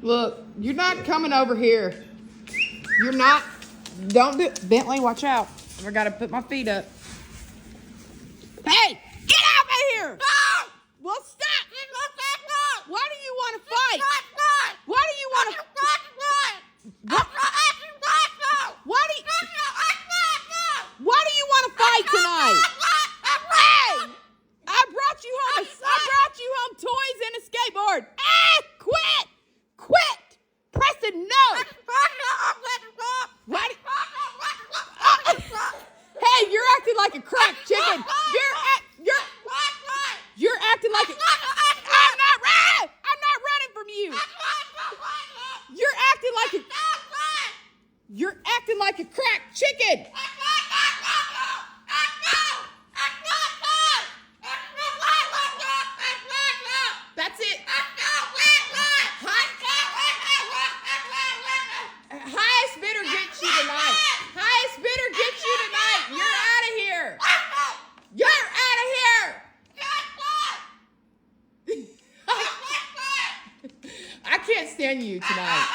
Look, you're not coming over here. You're not. Don't do Bentley, watch out. I gotta put my feet up. Hey, get out of here! No! Well, stop! Why do you want to fight? Why do you want to? Why do you want to fight tonight? Hey! I brought you home. I brought you home toys and a skateboard. Quit! Quit! Preston, no! Why? Hey, you're acting like a cracked chicken. You're acting like I'm not running from you. You're acting like a cracked chicken. That's it. Highest bidder gets you tonight. Highest bidder gets you tonight. You're out of here. You're out of here. I can't stand you tonight.